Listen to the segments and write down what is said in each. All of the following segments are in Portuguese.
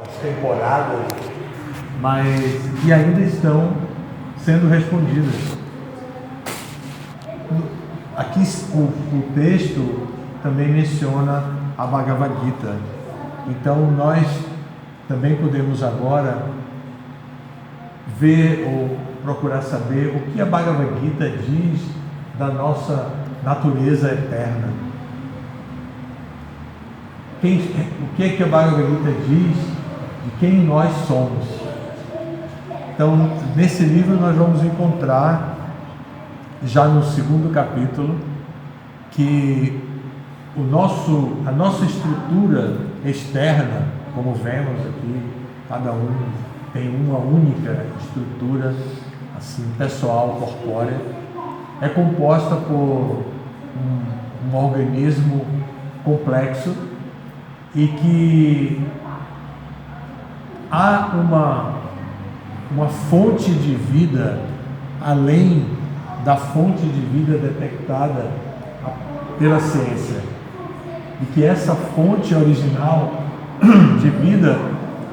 as temporadas, mas que ainda estão sendo respondidas. Aqui o texto também menciona a Bhagavad Gita. Então nós também podemos agora ver ou procurar saber o que a Bhagavad Gita diz da nossa natureza eterna. O que é que a Bhagavad Gita diz de quem nós somos? Então, nesse livro nós vamos encontrar, já no segundo capítulo, que a nossa estrutura externa, como vemos aqui, cada um tem uma única estrutura assim, pessoal, corpórea, é composta por um organismo complexo e que há uma fonte de vida além da fonte de vida detectada pela ciência, e que essa fonte original de vida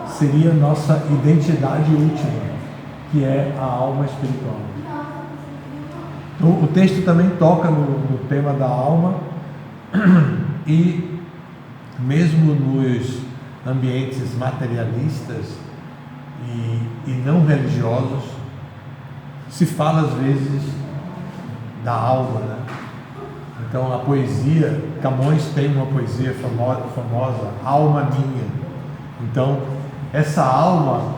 seria nossa identidade última, que é a alma espiritual. Então, o texto também toca no tema da alma, e mesmo nos ambientes materialistas e não religiosos, se fala às vezes da alma, né? Então a poesia, Camões tem uma poesia famosa, Alma Minha. Então essa alma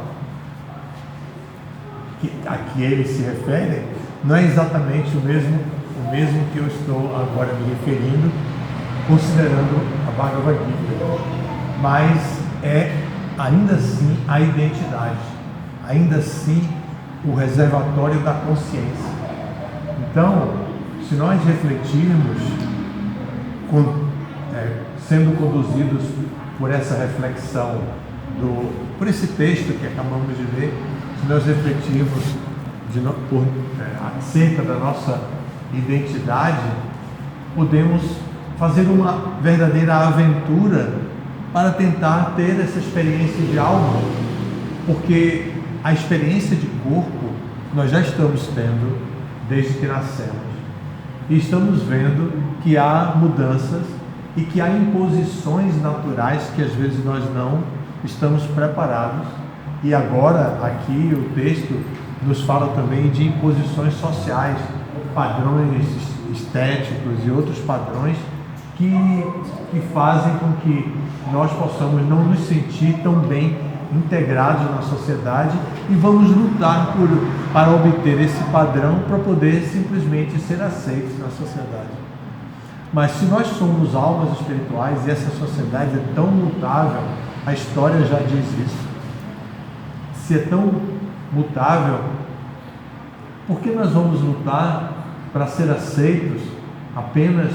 a que ele se refere não é exatamente o mesmo que eu estou agora me referindo, considerando a Bhagavad Gita, mas é ainda assim a identidade, ainda assim o reservatório da consciência. Então, se nós refletirmos, sendo conduzidos por essa reflexão, por esse texto que acabamos de ler, se nós refletirmos acerca da nossa identidade, podemos fazer uma verdadeira aventura para tentar ter essa experiência de alma, porque a experiência de corpo nós já estamos tendo desde que nascemos, e estamos vendo que há mudanças e que há imposições naturais que às vezes nós não estamos preparados. E agora aqui o texto nos fala também de imposições sociais, padrões estéticos e outros padrões que fazem com que nós possamos não nos sentir tão bem integrados na sociedade, e vamos lutar para obter esse padrão para poder simplesmente ser aceitos na sociedade. Mas se nós somos almas espirituais e essa sociedade é tão mutável, a história já diz isso. Se é tão mutável, por que nós vamos lutar para ser aceitos apenas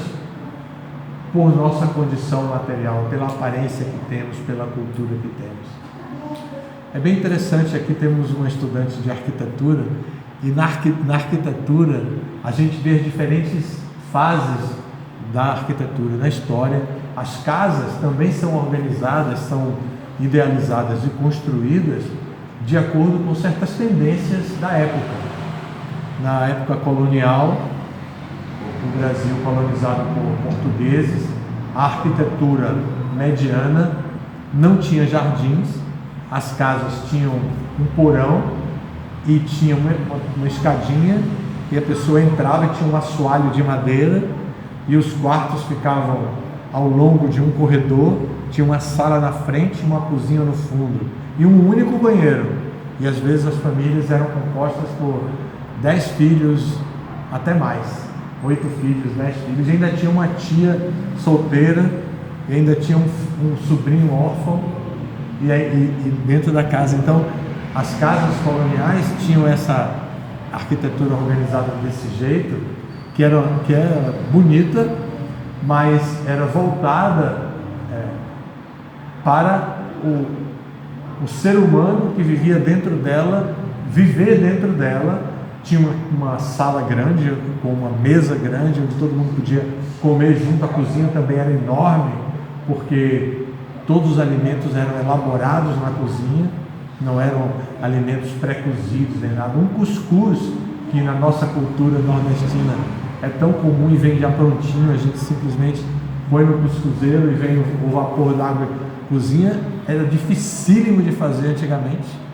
por nossa condição material, pela aparência que temos, pela cultura que temos? É bem interessante, aqui temos uma estudante de arquitetura, e na arquitetura a gente vê as diferentes fases da arquitetura, na história. As casas também são organizadas, são idealizadas e construídas de acordo com certas tendências da época. Na época colonial, o Brasil colonizado por portugueses, a arquitetura mediana não tinha jardins, as casas tinham um porão e tinha uma escadinha, e a pessoa entrava e tinha um assoalho de madeira, e os quartos ficavam ao longo de um corredor, tinha uma sala na frente e uma cozinha no fundo, e um único banheiro. E às vezes as famílias eram compostas por 10 filhos, até mais, 8 filhos, 10 filhos, e ainda tinha uma tia solteira, e ainda tinha um sobrinho órfão, e dentro da casa. Então as casas coloniais tinham essa arquitetura organizada desse jeito, que era bonita, mas era voltada para o ser humano que vivia dentro dela, viver dentro dela. Tinha uma sala grande, com uma mesa grande, onde todo mundo podia comer junto. A cozinha também era enorme, porque todos os alimentos eram elaborados na cozinha, não eram alimentos pré-cozidos nem nada. Um cuscuz, que na nossa cultura nordestina é tão comum e vem já prontinho, a gente simplesmente põe no cuscuzeiro e vem o vapor d'água e cozinha, era dificílimo de fazer antigamente.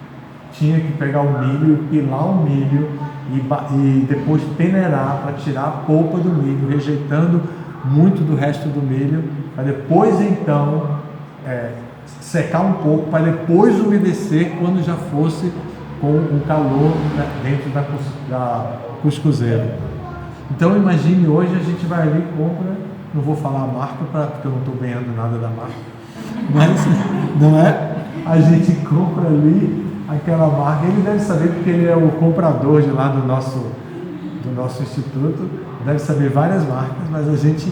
Tinha que pegar o milho, pilar o milho e depois peneirar para tirar a polpa do milho, rejeitando muito do resto do milho, para depois então secar um pouco, para depois umedecer quando já fosse com o calor, né, dentro da cuscuzeira. Então imagine, hoje a gente vai ali e compra, não vou falar a marca porque eu não estou ganhando nada da marca, mas não é? A gente compra ali aquela marca, ele deve saber porque ele é o comprador de lá do nosso instituto, deve saber várias marcas, mas a gente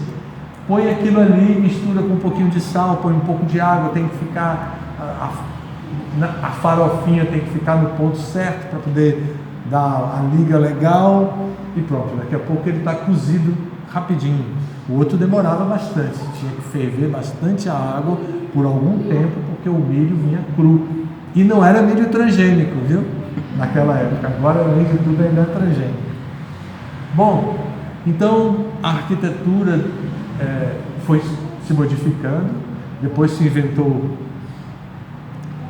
põe aquilo ali, mistura com um pouquinho de sal, põe um pouco de água, tem que ficar, a farofinha tem que ficar no ponto certo para poder dar a liga legal e pronto, daqui a pouco ele está cozido rapidinho. O outro demorava bastante, tinha que ferver bastante a água por algum tempo, porque o milho vinha cru. E não era milho transgênico, viu? Naquela época. Agora, além de tudo, ainda é transgênico. Bom, então a arquitetura foi se modificando. Depois se inventou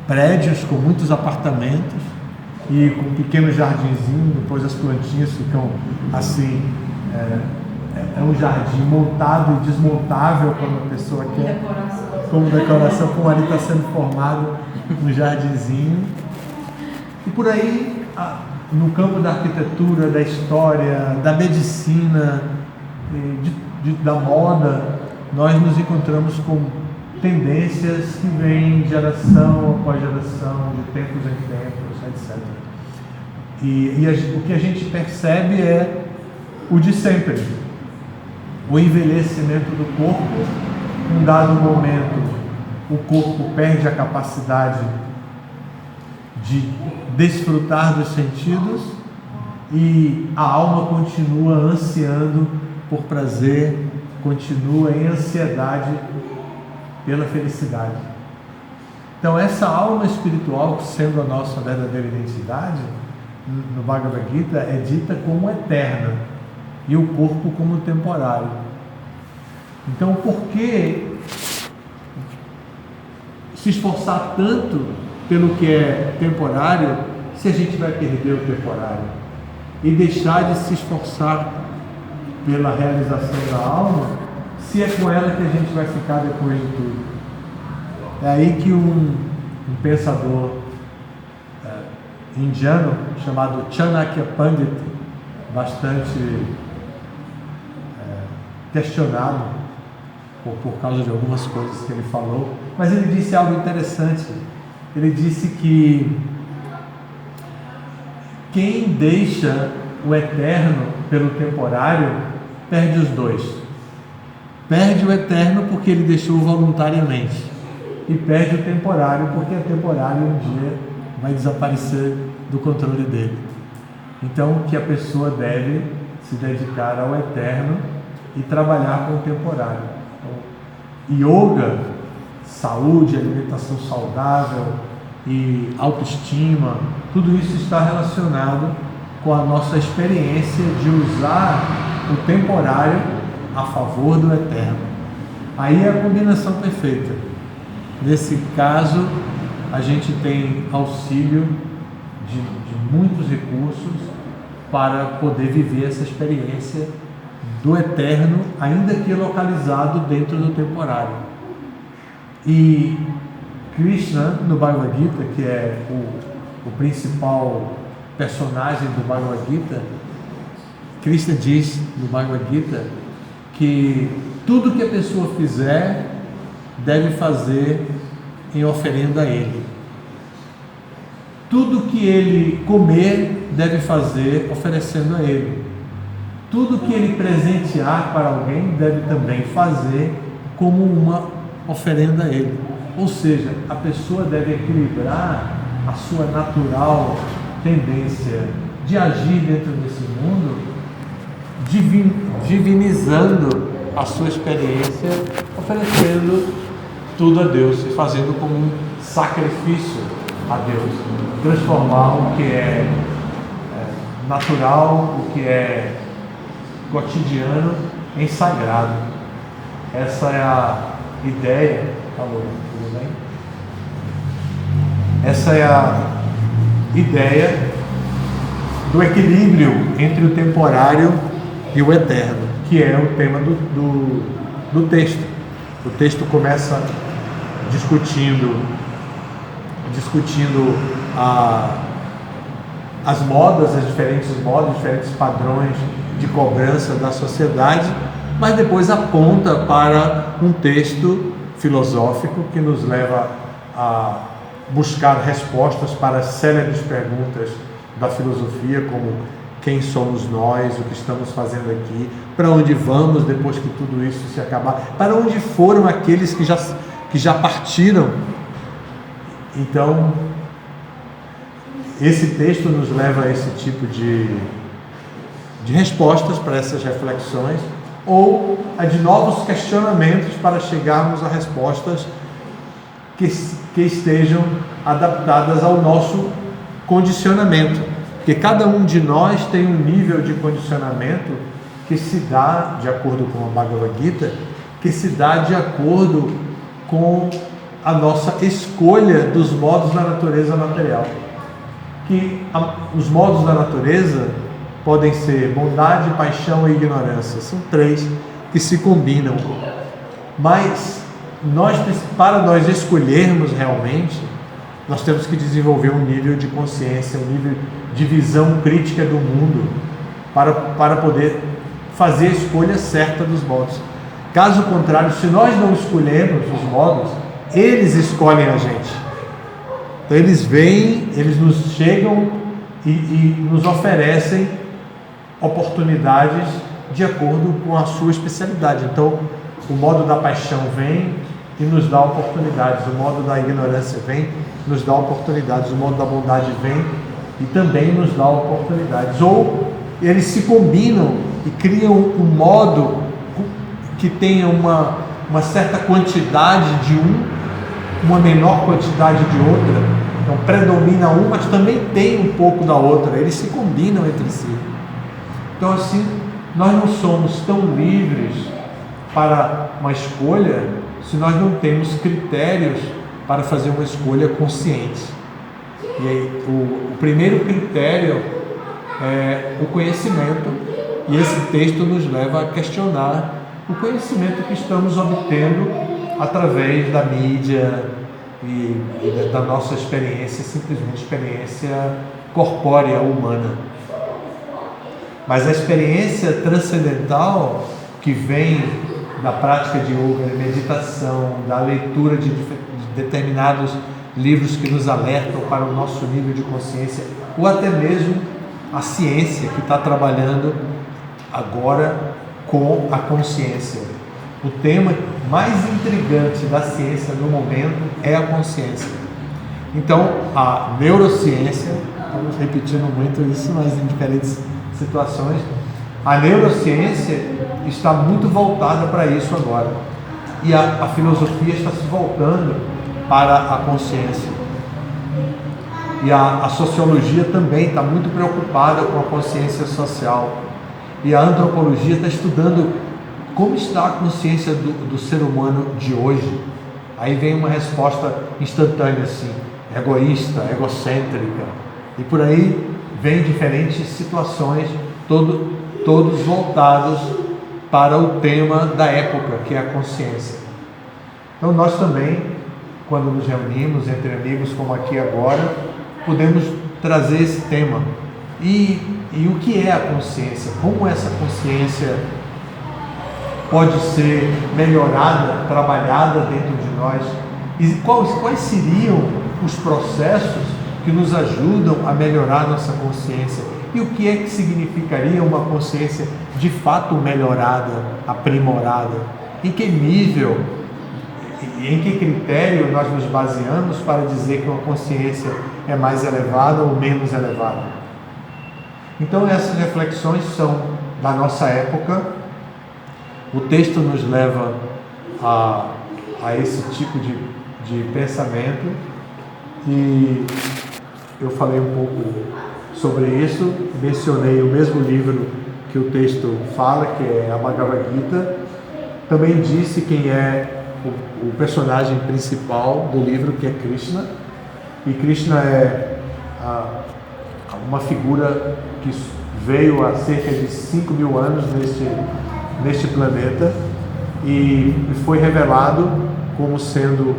prédios com muitos apartamentos e com pequenos jardinzinhos. Depois as plantinhas ficam assim. É um jardim montado e desmontável quando a pessoa quer. Como decoração, como ali está sendo formado um jardinzinho. E por aí, no campo da arquitetura, da história, da medicina, da moda, nós nos encontramos com tendências que vêm de geração após geração, de tempos em tempos, etc. E o que a gente percebe é o de sempre. O envelhecimento do corpo. Em um dado momento, o corpo perde a capacidade de desfrutar dos sentidos e a alma continua ansiando por prazer, continua em ansiedade pela felicidade. Então essa alma espiritual, sendo a nossa verdadeira identidade, no Bhagavad Gita é dita como eterna e o corpo como temporário. Então por que se esforçar tanto pelo que é temporário se a gente vai perder o temporário? E deixar de se esforçar pela realização da alma, se é com ela que a gente vai ficar depois de tudo. É aí que um pensador indiano chamado Chanakya Pandit, bastante questionado por causa de algumas coisas que ele falou, mas ele disse algo interessante. Ele disse que quem deixa o eterno pelo temporário perde os dois. Perde o eterno porque ele deixou voluntariamente, e perde o temporário porque é temporário e um dia vai desaparecer do controle dele. Então que a pessoa deve se dedicar ao eterno e trabalhar com o temporário. Yoga, saúde, alimentação saudável e autoestima, tudo isso está relacionado com a nossa experiência de usar o temporário a favor do eterno. Aí é a combinação perfeita. Nesse caso, a gente tem auxílio de muitos recursos para poder viver essa experiência do eterno, ainda que localizado dentro do temporário. E Krishna, no Bhagavad Gita, que é o principal personagem do Bhagavad Gita, Krishna diz no Bhagavad Gita que tudo que a pessoa fizer deve fazer em oferenda a Ele. Tudo que ele comer deve fazer oferecendo a Ele. Tudo que ele presentear para alguém deve também fazer como uma oferenda a Ele. Ou seja, a pessoa deve equilibrar a sua natural tendência de agir dentro desse mundo, divinizando a sua experiência, oferecendo tudo a Deus e fazendo como um sacrifício a Deus, transformar o que é natural, o que é cotidiano em sagrado. Essa é a ideia. Falou, tudo bem? Essa é a ideia do equilíbrio entre o temporário e o eterno, que é o tema do texto. O texto começa discutindo as modas, os diferentes padrões de cobrança da sociedade, mas depois aponta para um texto filosófico que nos leva a buscar respostas para as célebres perguntas da filosofia, como quem somos nós, o que estamos fazendo aqui, para onde vamos depois que tudo isso se acabar, para onde foram aqueles que já partiram. Então, esse texto nos leva a esse tipo de respostas para essas reflexões, ou a de novos questionamentos para chegarmos a respostas que estejam adaptadas ao nosso condicionamento. Porque cada um de nós tem um nível de condicionamento que se dá, de acordo com a Bhagavad Gita, que se dá de acordo com a nossa escolha dos modos da natureza material. Que os modos da natureza podem ser bondade, paixão e ignorância. São três que se combinam. Mas para nós escolhermos realmente, nós temos que desenvolver um nível de consciência, um nível de visão crítica do mundo, para poder fazer a escolha certa dos modos. Caso contrário, se nós não escolhermos os modos, eles escolhem a gente. Então eles vêm, eles nos chegam e nos oferecem oportunidades de acordo com a sua especialidade. Então o modo da paixão vem e nos dá oportunidades, o modo da ignorância vem, nos dá oportunidades, o modo da bondade vem e também nos dá oportunidades. Ou eles se combinam e criam um modo que tenha uma certa quantidade de uma menor quantidade de outra. Então predomina um, mas também tem um pouco da outra. Eles se combinam entre si. Então assim, nós não somos tão livres para uma escolha se nós não temos critérios para fazer uma escolha consciente. E aí, o primeiro critério é o conhecimento, e esse texto nos leva a questionar o conhecimento que estamos obtendo através da mídia e da nossa experiência, simplesmente experiência corpórea humana. Mas a experiência transcendental que vem da prática de yoga, de meditação, da leitura de determinados livros que nos alertam para o nosso nível de consciência, ou até mesmo a ciência que está trabalhando agora com a consciência. O tema mais intrigante da ciência no momento é a consciência. Então, a neurociência, estamos repetindo muito isso, mas em diferentes situações, a neurociência está muito voltada para isso agora. E a filosofia está se voltando para a consciência. E a sociologia também está muito preocupada com a consciência social. E a antropologia está estudando como está a consciência do ser humano de hoje. Aí vem uma resposta instantânea assim, egoísta, egocêntrica. E por aí vem diferentes situações, todos voltados para o tema da época, que é a consciência. Então nós também, quando nos reunimos entre amigos como aqui agora, podemos trazer esse tema. E o que é a consciência? Como essa consciência pode ser melhorada, trabalhada dentro de nós? E quais seriam os processos que nos ajudam a melhorar nossa consciência? E o que é que significaria uma consciência de fato melhorada, aprimorada? Em que nível, em que critério nós nos baseamos para dizer que uma consciência é mais elevada ou menos elevada? Então essas reflexões são da nossa época. O texto nos leva a a esse tipo de pensamento. E eu falei um pouco sobre isso, mencionei o mesmo livro que o texto fala, que é a Bhagavad Gita. Também disse quem é o personagem principal do livro, que é Krishna. E Krishna é uma figura que veio há cerca de 5.000 anos neste planeta e foi revelado como sendo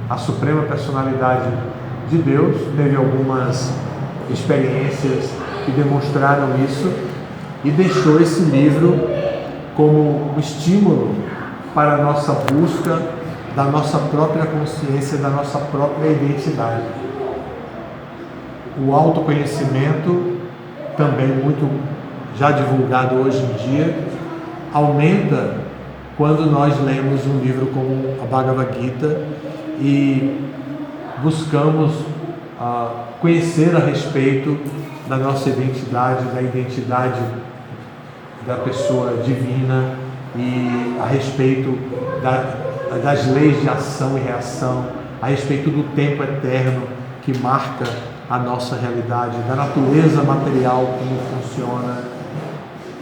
a suprema personalidade de Deus. Teve algumas experiências que demonstraram isso e deixou esse livro como um estímulo para a nossa busca da nossa própria consciência, da nossa própria identidade. O autoconhecimento, também muito já divulgado hoje em dia, aumenta quando nós lemos um livro como a Bhagavad Gita e buscamos conhecer a respeito da nossa identidade, da identidade da pessoa divina e a respeito das leis de ação e reação, a respeito do tempo eterno que marca a nossa realidade, da natureza material, como funciona,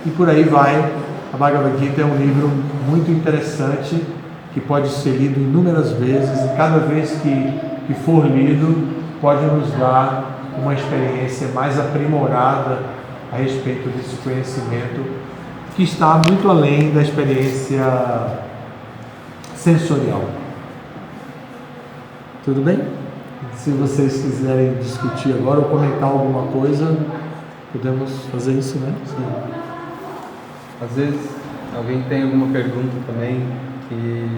e por aí vai. A Bhagavad Gita é um livro muito interessante que pode ser lido inúmeras vezes, e cada vez que for lido pode nos dar uma experiência mais aprimorada a respeito desse conhecimento, que está muito além da experiência sensorial. Tudo bem? Se vocês quiserem discutir agora ou comentar alguma coisa, podemos fazer isso, né? Sim. Às vezes alguém tem alguma pergunta também que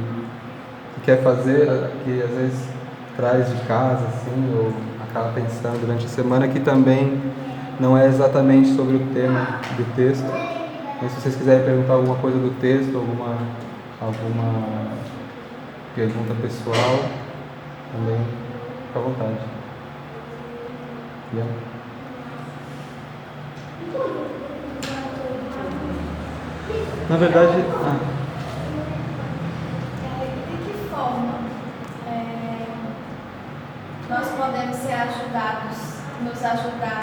quer fazer, que às vezes traz de casa, assim, ou acaba pensando durante a semana, que também não é exatamente sobre o tema do texto. Mas se vocês quiserem perguntar alguma coisa do texto, alguma pergunta pessoal, também fica à vontade. Yeah. Na verdade... De que forma nós podemos ser ajudados, nos ajudar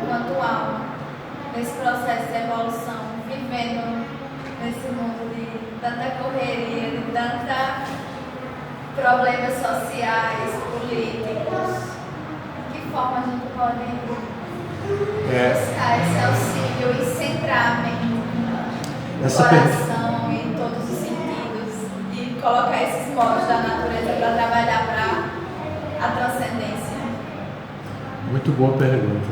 enquanto alma, nesse processo de evolução, vivendo nesse mundo de tanta correria, de tanta problemas sociais, políticos? De que forma a gente pode buscar esse auxílio e centrar a mente, o coração e todos os sentidos, e colocar esses modos da natureza para trabalhar para a transcendência? Muito boa pergunta.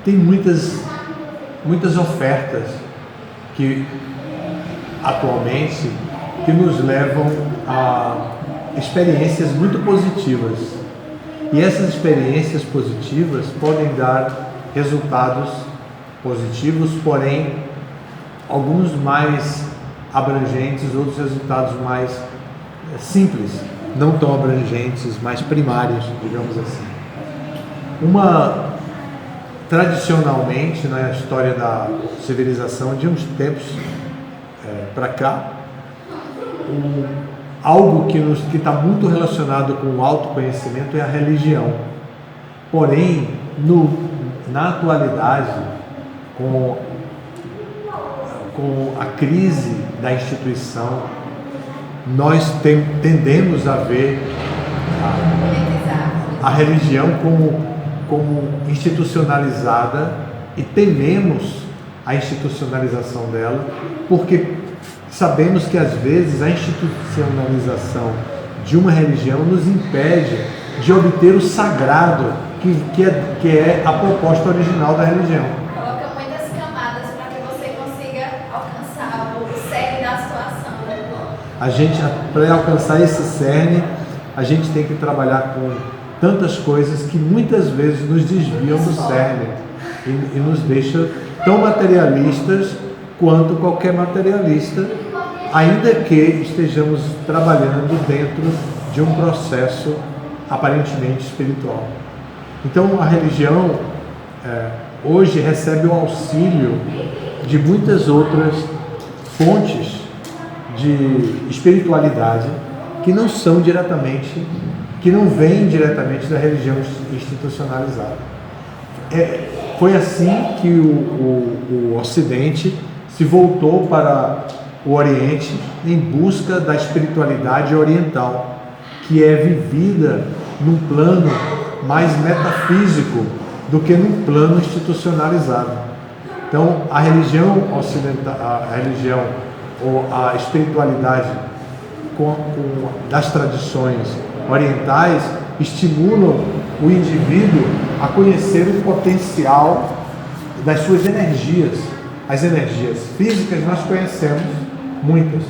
Tem muitas ofertas que atualmente que nos levam a experiências muito positivas. E essas experiências positivas podem dar resultados positivos, porém alguns mais abrangentes, outros resultados mais simples, não tão abrangentes, mais primários, digamos assim. Tradicionalmente, na história da civilização, de uns tempos para cá, algo que está muito relacionado com o autoconhecimento é a religião. Porém, na atualidade, com a crise da instituição, nós tendemos a ver a religião como institucionalizada e tememos a institucionalização dela, porque sabemos que às vezes a institucionalização de uma religião nos impede de obter o sagrado que é a proposta original da religião. Coloca muitas camadas para que você consiga alcançar o cerne da situação. Para alcançar esse cerne, a gente tem que trabalhar com tantas coisas que muitas vezes nos desviam do cerne e nos deixa tão materialistas quanto qualquer materialista, ainda que estejamos trabalhando dentro de um processo aparentemente espiritual. Então a religião hoje recebe o auxílio de muitas outras fontes de espiritualidade que não são diretamente, que não vêm diretamente da religião institucionalizada. Foi assim que o Ocidente se voltou para o Oriente em busca da espiritualidade oriental, que é vivida num plano mais metafísico do que num plano institucionalizado. Então, a religião ocidental, a religião ou a espiritualidade das tradições orientais estimulam o indivíduo a conhecer o potencial das suas energias. As energias físicas nós conhecemos muitas,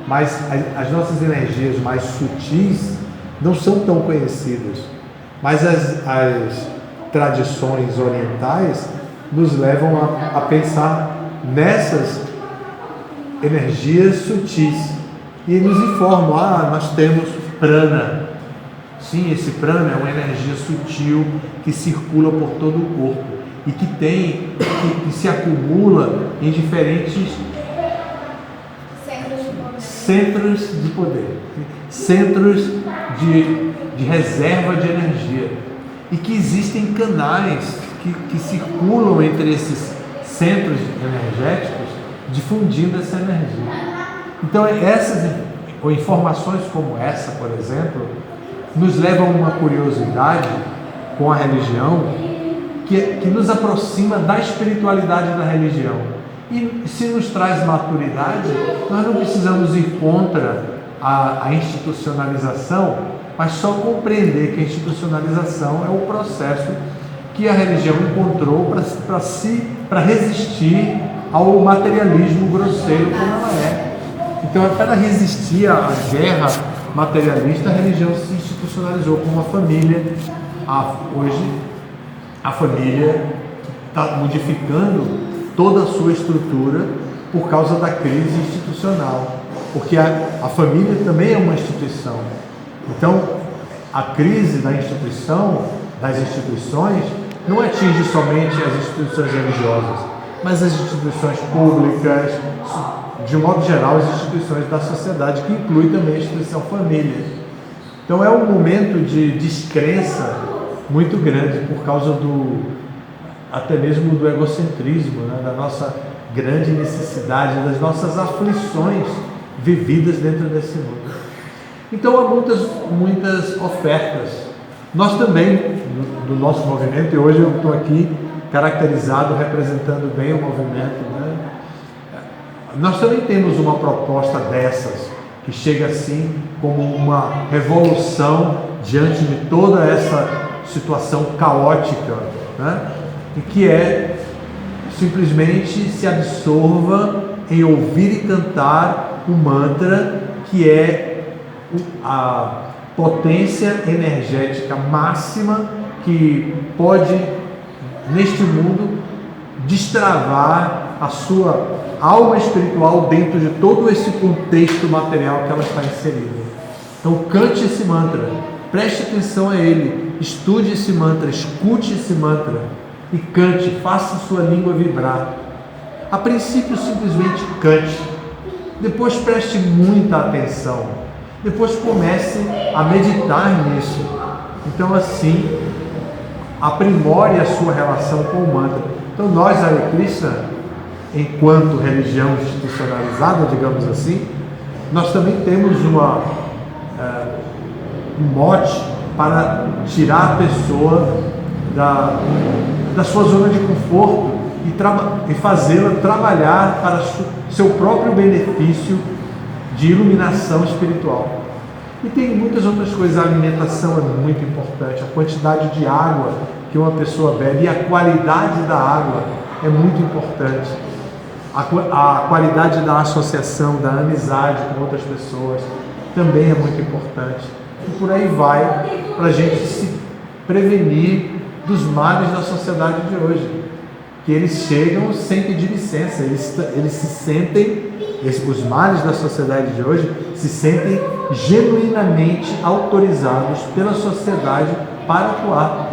mas as nossas energias mais sutis não são tão conhecidas. Mas as tradições orientais nos levam a pensar nessas energias sutis e nos informam: nós temos prana. Sim, esse prana é uma energia sutil que circula por todo o corpo e que se acumula em diferentes centros de poder, centros de reserva de energia, e que existem canais que circulam entre esses centros energéticos, difundindo essa energia. Então, informações como essa, por exemplo, nos levam a uma curiosidade com a religião que nos aproxima da espiritualidade da religião. E se nos traz maturidade, nós não precisamos ir contra a institucionalização, mas só compreender que a institucionalização é o processo que a religião encontrou para resistir ao materialismo grosseiro como ela é. Então, para resistir à guerra materialista, a religião se institucionalizou como a família. Hoje, a família está modificando toda a sua estrutura por causa da crise institucional, porque a família também é uma instituição. Então, a crise das instituições, não atinge somente as instituições religiosas, mas as instituições públicas, de modo geral, as instituições da sociedade, que inclui também a instituição família. Então, é um momento de descrença muito grande por causa até mesmo do egocentrismo, né? Da nossa grande necessidade, das nossas aflições vividas dentro desse mundo. Então, há muitas ofertas. Nós também, do nosso movimento, e hoje eu estou aqui caracterizado, representando bem o movimento, né? Nós também temos uma proposta dessas, que chega assim como uma revolução diante de toda essa situação caótica, né? E que é simplesmente se absorva em ouvir e cantar o mantra, que é a potência energética máxima que pode, neste mundo, destravar a sua alma espiritual dentro de todo esse contexto material que ela está inserida. Então, cante esse mantra, preste atenção a ele, estude esse mantra, escute esse mantra e cante, faça a sua língua vibrar. A princípio, simplesmente cante, depois preste muita atenção, depois comece a meditar nisso. Então, assim, aprimore a sua relação com o mantra. Então, nós, Hare Krishna, enquanto religião institucionalizada, digamos assim, nós também temos um mote para tirar a pessoa da sua zona de conforto e fazê-la trabalhar para seu próprio benefício de iluminação espiritual. E tem muitas outras coisas. A alimentação é muito importante, a quantidade de água que uma pessoa bebe e a qualidade da água é muito importante. A qualidade da associação, da amizade com outras pessoas também é muito importante. E por aí vai, para a gente se prevenir dos males da sociedade de hoje, que eles chegam sem pedir licença, eles se sentem, os males da sociedade de hoje se sentem genuinamente autorizados pela sociedade para atuar.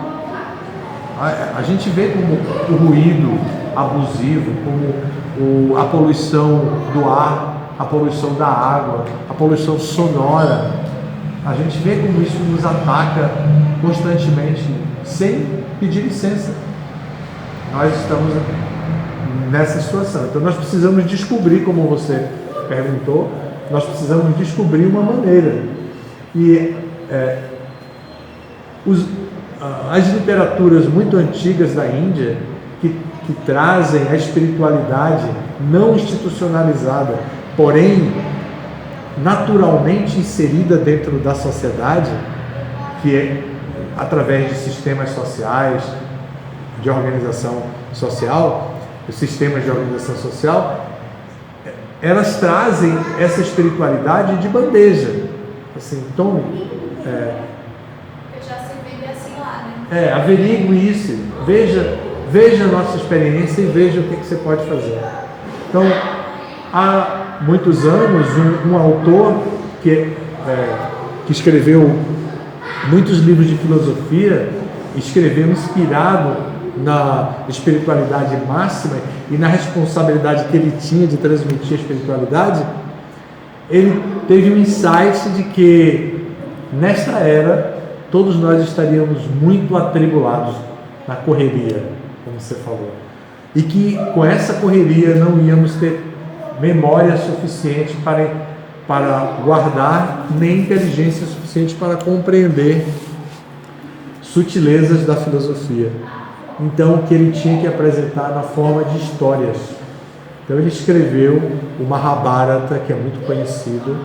A gente vê como o ruído abusivo, como a poluição do ar, a poluição da água, a poluição sonora, A gente vê como isso nos ataca constantemente, sem pedir licença. Nós estamos nessa situação. Então nós precisamos descobrir, como você perguntou, nós precisamos descobrir uma maneira. E as literaturas muito antigas da Índia, que trazem a espiritualidade não institucionalizada, porém naturalmente inserida dentro da sociedade, que é através de sistemas sociais, de organização social, os sistemas de organização social, elas trazem essa espiritualidade de bandeja. Assim, tome, já se vive assim lá, né? Averigue isso, veja a nossa experiência e veja o que você pode fazer. Então, há muitos anos, um autor que escreveu muitos livros de filosofia, escreveu inspirado na espiritualidade máxima e na responsabilidade que ele tinha de transmitir a espiritualidade. Ele teve um insight de que nesta era todos nós estaríamos muito atribulados na correria, como você falou, e que com essa correria não íamos ter memória suficiente para guardar, nem inteligência suficiente para compreender sutilezas da filosofia. Então, o que ele tinha que apresentar na forma de histórias. Então, ele escreveu o Mahabharata, que é muito conhecido.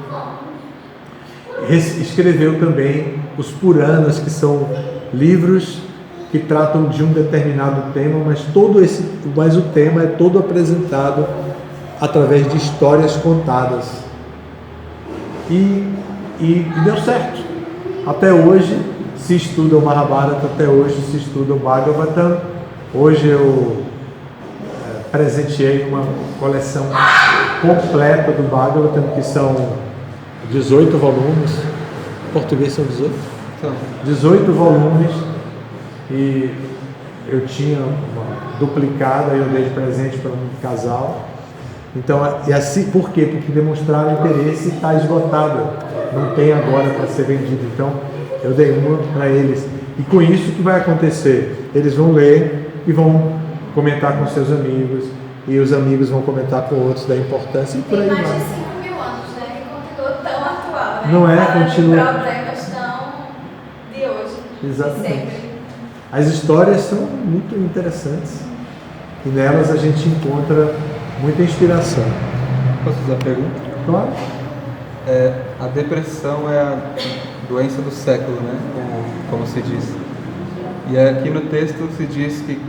Escreveu também os Puranas, que são livros que tratam de um determinado tema, mas o tema é todo apresentado através de histórias contadas. E deu certo. Até hoje se estuda o Mahabharata, até hoje se estuda o Bhagavatam. Hoje eu presenteei uma coleção completa do Bhagavatam, que são 18 volumes. Em português são 18? 18 volumes. E eu tinha uma duplicada e eu dei de presente para um casal. Então, e assim, por quê? Porque demonstraram interesse e está esgotada, não tem agora para ser vendido. Então, eu dei uma para eles. E com isso, o que vai acontecer? Eles vão ler e vão comentar com seus amigos, e os amigos vão comentar com outros da importância e por aí vai. Tem mais de 5.000 anos, né? E continua tão atual, né? Não é? Falando Continua. de problemas tão de hoje. Exatamente. De sempre. As histórias são muito interessantes e nelas a gente encontra muita inspiração. Posso fazer a pergunta? Claro. A depressão é a doença do século, né? Como se diz. E aqui no texto se diz que,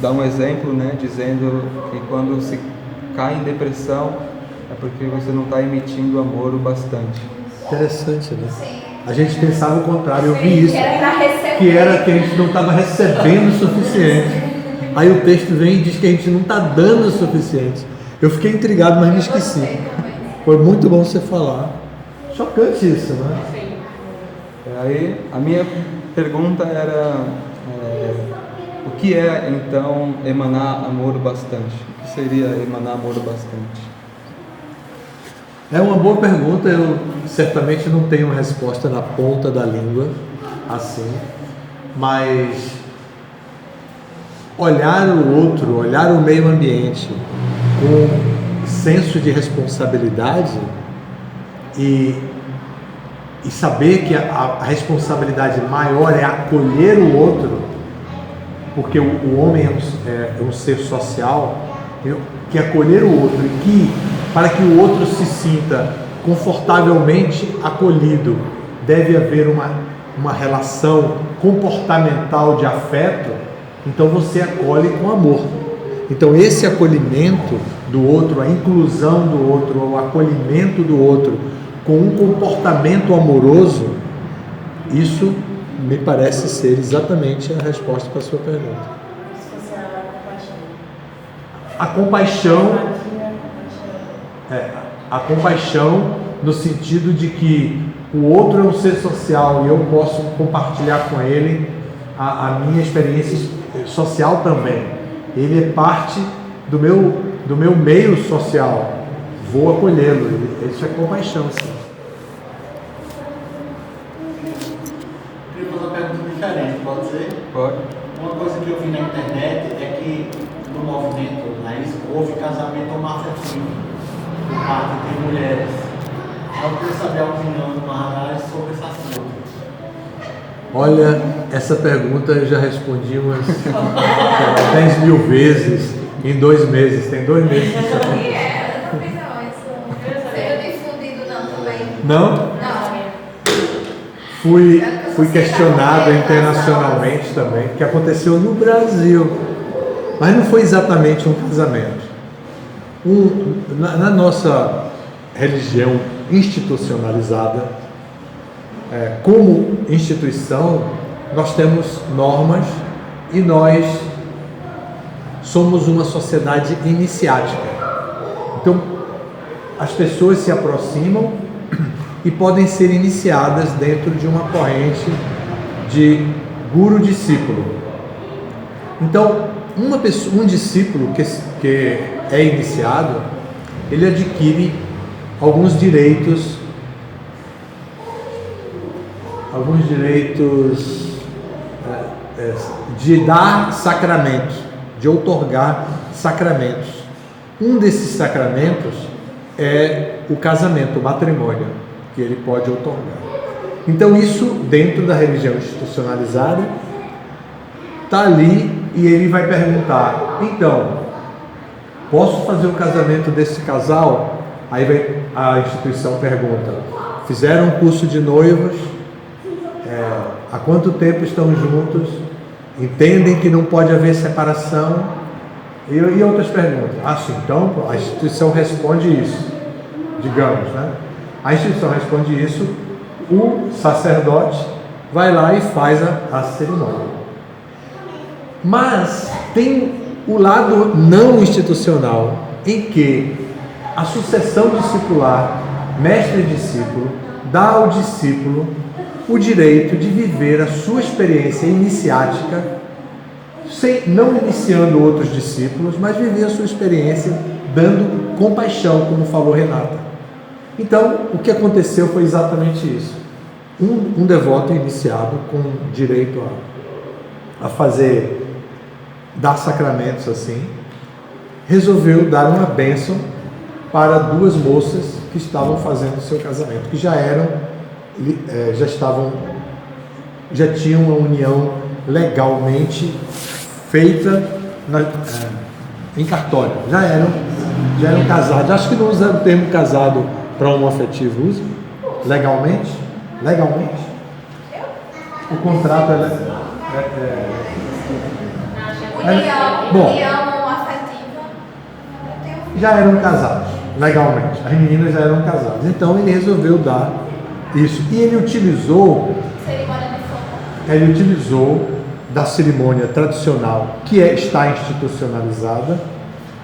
dá um exemplo, né? Dizendo que quando se cai em depressão é porque você não está emitindo amor o bastante. Interessante, né? Sim. A gente pensava o contrário, eu vi isso. Que era para receber. Que era que a gente não estava recebendo o suficiente. Aí o texto vem e diz que a gente não está dando o suficiente. Eu fiquei intrigado, mas me esqueci. Foi muito bom você falar. Chocante isso, né? Sim. Aí a minha pergunta era o que é então emanar amor bastante? O que seria emanar amor bastante? É uma boa pergunta, eu certamente não tenho uma resposta na ponta da língua, assim, mas olhar o outro, olhar o meio ambiente com senso de responsabilidade e saber que a responsabilidade maior é acolher o outro, porque o homem é um ser social, que acolher o outro e que para que o outro se sinta confortavelmente acolhido, deve haver uma relação comportamental de afeto. Então você acolhe com amor. Então esse acolhimento do outro, a inclusão do outro, o acolhimento do outro com um comportamento amoroso, isso me parece ser exatamente a resposta para a sua pergunta. A compaixão no sentido de que o outro é um ser social e eu posso compartilhar com ele a minha experiência social também. Ele é parte do meu meio social. Vou acolhê-lo. Isso é compaixão, sim. Pode. Uma coisa que eu vi na internet é que no movimento raiz houve casamento homoafetivo por parte de mulheres. Eu queria saber a opinião do Maharaj sobre esse assunto. Olha, essa pergunta eu já respondi umas 10.000 vezes em 2 meses. Tem 2 meses que isso aconteceu. Eu não fiz não, isso seria difundido não também. Não? Não. Fui questionado internacionalmente também, que aconteceu no Brasil. Mas não foi exatamente um casamento. Na nossa religião institucionalizada, como instituição, nós temos normas e nós somos uma sociedade iniciática. Então, as pessoas se aproximam e podem ser iniciadas dentro de uma corrente de guru-discípulo. Então, um discípulo que é iniciado, ele adquire alguns direitos de dar sacramentos, de outorgar sacramentos. Um desses sacramentos é o casamento, o matrimônio, que ele pode outorgar. Então isso, dentro da religião institucionalizada, está ali e ele vai perguntar, então, posso fazer o casamento desse casal? Aí a instituição pergunta, fizeram um curso de noivos, há quanto tempo estão juntos, entendem que não pode haver separação, e outras perguntas. Sim, então a instituição responde isso, digamos, né? A instituição responde isso, o sacerdote vai lá e faz a cerimônia. Mas tem o lado não institucional, em que a sucessão discipular, mestre e discípulo, dá ao discípulo o direito de viver a sua experiência iniciática, não iniciando outros discípulos, mas viver a sua experiência dando compaixão, como falou Renata. Então, o que aconteceu foi exatamente isso. Um devoto iniciado com direito a dar sacramentos assim, resolveu dar uma bênção para 2 moças que estavam fazendo o seu casamento, que já tinham uma união legalmente feita em cartório, já eram casados. Acho que não usa o termo casado para homoafetivo, usa legalmente. O contrato União afetiva. Já eram casados, legalmente. As meninas já eram casadas. Então ele resolveu dar isso. E ele utilizou da cerimônia tradicional, que está institucionalizada,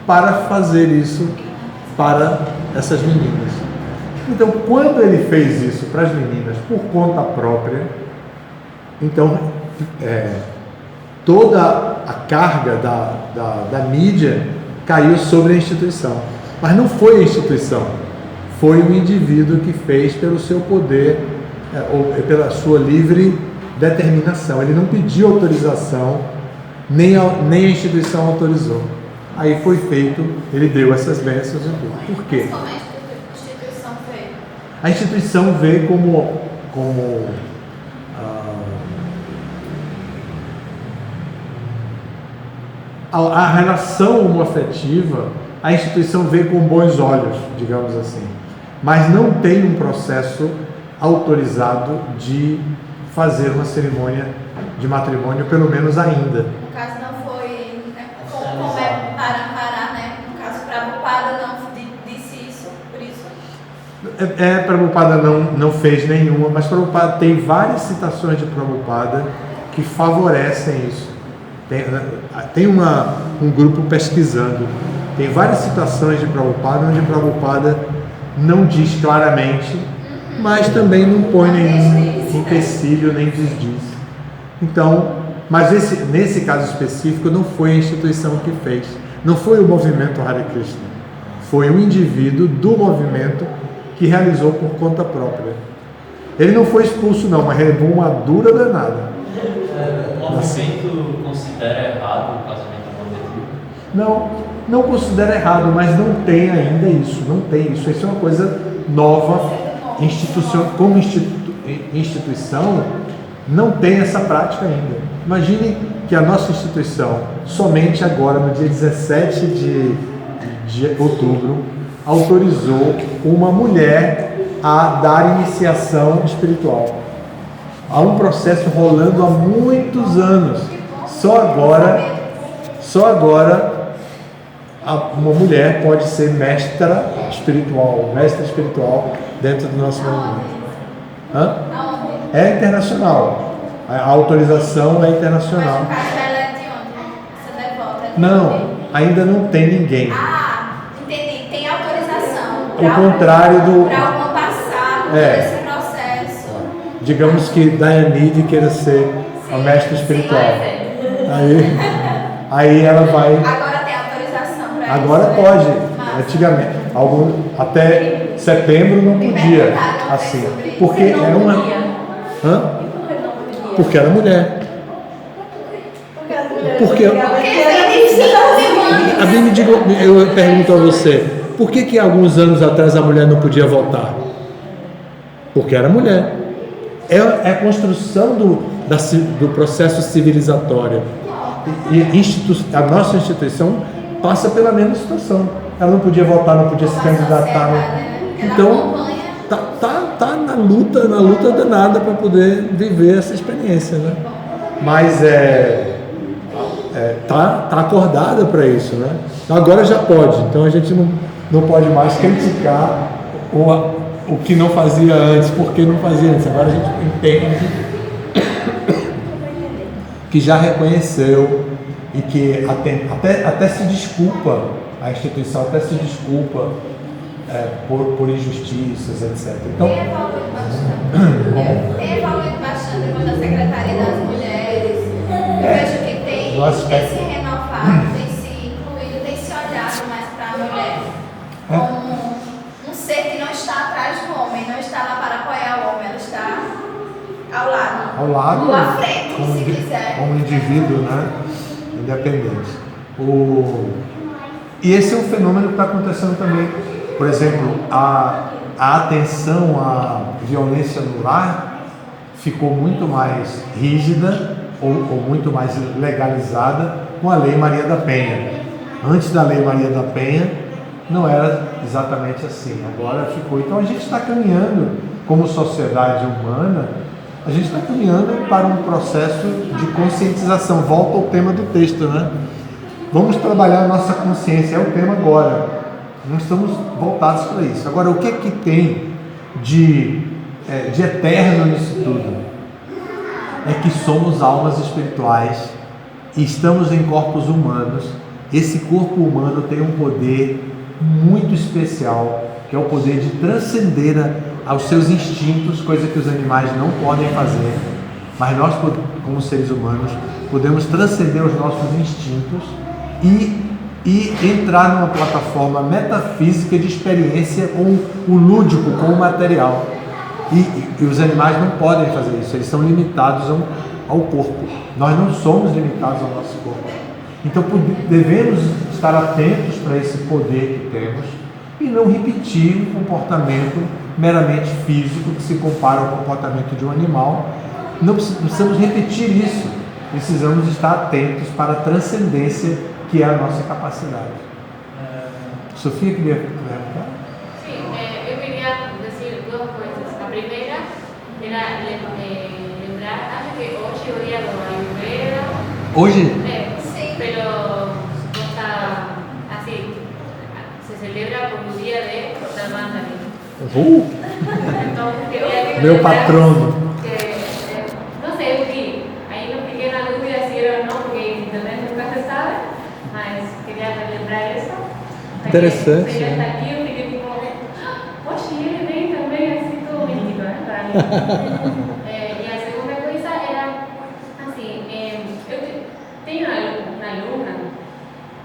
para fazer isso para essas meninas. Então, quando ele fez isso para as meninas por conta própria, então toda a carga da mídia caiu sobre a instituição. Mas não foi a instituição, foi o indivíduo que fez pelo seu poder, ou pela sua livre determinação. Ele não pediu autorização, nem a instituição autorizou. Aí foi feito, ele deu essas bênçãos e tudo. Por quê? Como a instituição fez? A instituição vê como a relação homoafetiva, a instituição vê com bons olhos, digamos assim, mas não tem um processo autorizado de fazer uma cerimônia de matrimônio, pelo menos ainda. No caso não foi, como é Paraná, né? No caso Prabhupada não disse isso, por isso. Prabhupada não fez nenhuma, mas Prabhupada tem várias citações de Prabhupada que favorecem isso. Tem um grupo pesquisando, tem várias citações de Prabhupada, onde Prabhupada não diz claramente, mas também não põe nenhum empecilho, nem desdiz. Então, mas nesse caso específico não foi a instituição que fez, não foi o movimento Hare Krishna, foi um indivíduo do movimento que realizou por conta própria. Ele não foi expulso não, mas levou uma dura danada. O movimento considera errado o casamento homoafetivo? Não, não considero errado, mas não tem ainda isso, não tem isso. Isso é uma coisa nova, como instituição, não tem essa prática ainda. Imagine que a nossa instituição, somente agora, no dia 17 de outubro, autorizou uma mulher a dar iniciação espiritual. Há um processo rolando há muitos anos. Só agora uma mulher pode ser mestra espiritual dentro do nosso movimento. É internacional. A autorização é internacional. Mas no caso ela é de onde? Você devota? Não, ainda não tem ninguém. Ah, entendi. Tem autorização. O contrário do... Para uma passar por esse processo. Digamos que Dayanide queira ser a mestra espiritual. Aí ela vai... Agora tem autorização para Agora isso, pode. né? Antigamente, até setembro não podia. Assim, porque é uma... Hã? Porque era mulher. Porque a Bíblia me diga, eu pergunto a você, por que alguns anos atrás a mulher não podia votar? Porque era mulher. É a construção do processo civilizatório. E a nossa instituição passa pela mesma situação. Ela não podia votar, não podia se candidatar. Então, tá na luta danada para poder viver essa experiência, né? Mas tá acordada para isso, né? Agora já pode, então a gente não pode mais criticar o que não fazia antes, porque não fazia antes. Agora a gente entende que já reconheceu e que até se desculpa, a instituição até se desculpa por injustiças, etc. Então, tem evoluído bastante quando a Secretaria das Mulheres, eu vejo que tem se renovado, tem se incluído, tem se olhado mais para a mulher como um ser que não está atrás do homem, não está lá para apoiar o homem, ela está ao lado, à frente, se quiser. Como indivíduo, né? Independente. E esse é um fenômeno que está acontecendo também. Por exemplo, a atenção à violência no lar ficou muito mais rígida ou muito mais legalizada com a Lei Maria da Penha. Antes da Lei Maria da Penha não era exatamente assim, agora ficou. Então a gente está caminhando, como sociedade humana, a gente está caminhando para um processo de conscientização. Volta ao tema do texto, né? Vamos trabalhar a nossa consciência, é o tema agora. Nós estamos voltados para isso. Agora, o que tem de eterno nisso tudo? É que somos almas espirituais e estamos em corpos humanos. Esse corpo humano tem um poder muito especial, que é o poder de transcender aos seus instintos, coisa que os animais não podem fazer. Mas nós, como seres humanos, podemos transcender os nossos instintos e entrar numa plataforma metafísica de experiência com o lúdico, com o material. E os animais não podem fazer isso, eles são limitados ao corpo. Nós não somos limitados ao nosso corpo. Então devemos estar atentos para esse poder que temos e não repetir um comportamento meramente físico que se compara ao comportamento de um animal. Não precisamos repetir isso, precisamos estar atentos para a transcendência que é a nossa capacidade. Sofia, queria perguntar? Sim, eu queria dizer duas coisas. A primeira era lembrar, acho que hoje é o dia do Ayurveda. Hoje? Sim, pero assim, se celebra como o dia de cortar mandarina. Então, queria Meu patrono. Não sei o que, aí não fiquei na dúvida se era ou não, porque também nunca se sabe, mas queria relembrar isso. Interessante. Você já está aqui, eu fiquei tipo, poxa, e ele vem também assim, tudo místico, né, para mim. E a segunda coisa era, assim, eu tenho uma aluna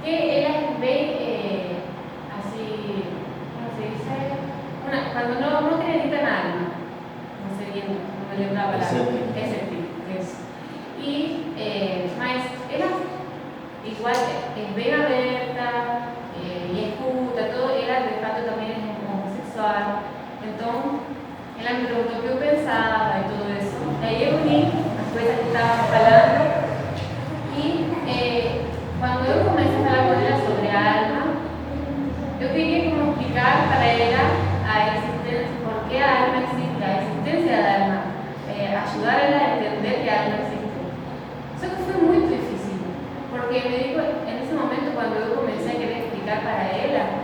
que ela é bem, assim, como se diz, quando não acredita em nada, não sei, não me lembro a palavra, esse tipo, isso. Mas ela igual es bien abierta y escucha, todo, ella de facto también es homosexual. Entonces, ella me preguntó qué yo pensaba y todo eso. Y ahí yo uní las cosas que estábamos hablando. Y cuando yo comencé a hablar con ella sobre alma, yo quería como explicar para ella a existencia, por qué alma existe, la existencia del alma, ayudarla a entender que alma existe. Eso fue muy difícil, porque me dijo, en ese momento cuando yo comencé a querer explicar para ella,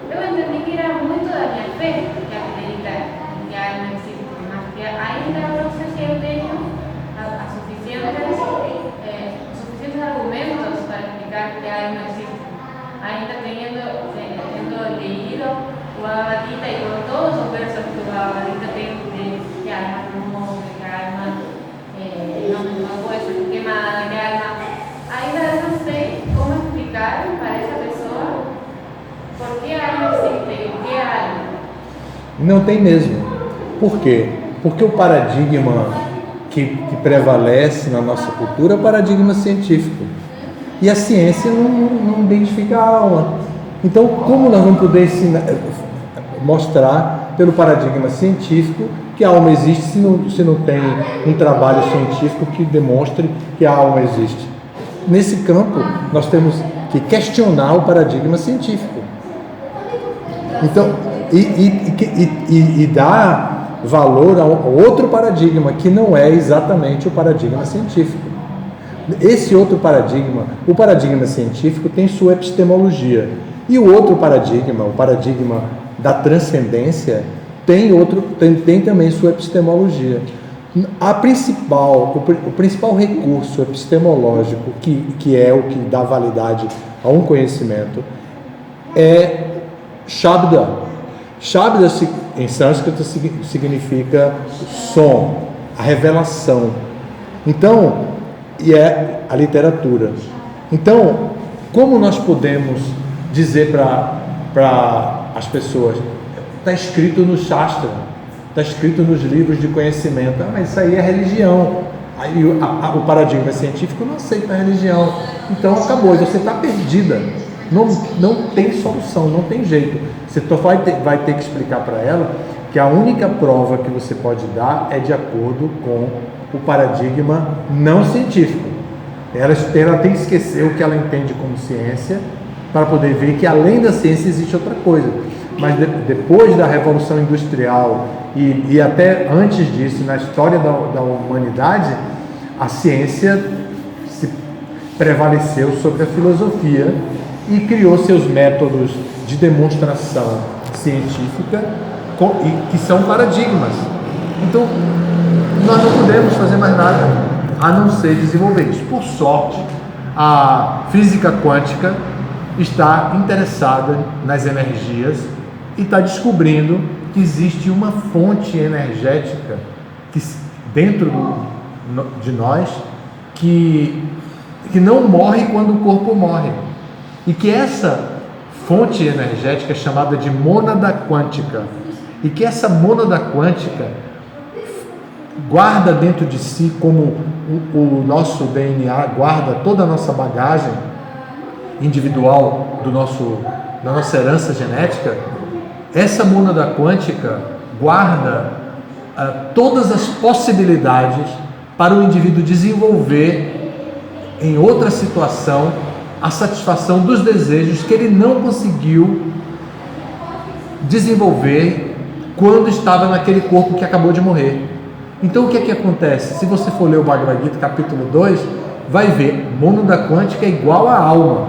yo entendí que era muy toda mi fe que acredita que alma existe, más que ainda no sé si yo tengo suficientes argumentos para explicar que alma existe. Ainda teniendo leído o Bhagavad Gita y con todos los versos que Bhagavad Gita tiene de que alma no muere, que alma no puede ser quemada, que alma. Ainda no sé cómo explicar para esa pessoa por qué alma existe e o que é alma. Não tem mesmo. Por quê? Porque o paradigma que prevalece na nossa cultura é o paradigma científico. E a ciência não identifica a alma. Então, como nós vamos poder mostrar pelo paradigma científico que a alma existe se não tem um trabalho científico que demonstre que a alma existe? Nesse campo, nós temos que questionar o paradigma científico. Então, e dar valor a outro paradigma que não é exatamente o paradigma científico. Esse outro paradigma, o paradigma científico, tem sua epistemologia. E o outro paradigma, o paradigma da transcendência, tem também sua epistemologia. O principal recurso epistemológico, que é o que dá validade a um conhecimento, é Shabda. Shabda, em sânscrito, significa som, a revelação. Então, e é a literatura. Então, como nós podemos dizer para as pessoas, está escrito no Shastra, está escrito nos livros de conhecimento, mas isso aí é religião. Aí o paradigma científico não aceita a religião. Então acabou, você está perdida. Não tem solução, não tem jeito. Você vai ter que explicar para ela que a única prova que você pode dar é de acordo com o paradigma não científico. Ela tem que esquecer o que ela entende como ciência para poder ver que além da ciência existe outra coisa. Mas depois da Revolução Industrial e até antes disso, na história da humanidade, a ciência prevaleceu sobre a filosofia e criou seus métodos de demonstração científica que são paradigmas. Então, nós não podemos fazer mais nada a não ser desenvolver isso. Por sorte, a física quântica está interessada nas energias e está descobrindo que existe uma fonte energética dentro de nós que não morre quando o corpo morre. E que essa fonte energética é chamada de mônada quântica. E que essa mônada quântica guarda dentro de si, como o nosso DNA guarda toda a nossa bagagem individual da nossa herança genética, essa mônada quântica guarda todas as possibilidades para o indivíduo desenvolver em outra situação a satisfação dos desejos que ele não conseguiu desenvolver quando estava naquele corpo que acabou de morrer. Então o que é que acontece? Se você for ler o Bhagavad Gita capítulo 2, vai ver, mônada quântica é igual à alma.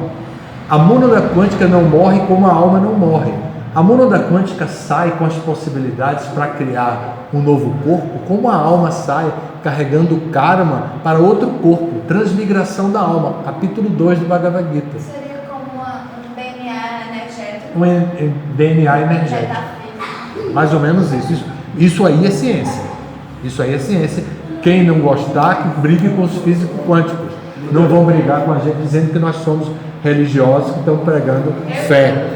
A mônada quântica não morre como a alma não morre. A mônada quântica sai com as possibilidades para criar um novo corpo, como a alma sai carregando karma para outro corpo, transmigração da alma, capítulo 2 do Bhagavad Gita. Seria como um DNA energético. Um DNA energético. Mais ou menos isso. Isso aí é ciência. Isso aí é ciência. Quem não gostar, que brigue com os físicos quânticos. Não vão brigar com a gente dizendo que nós somos religiosos que estão pregando fé.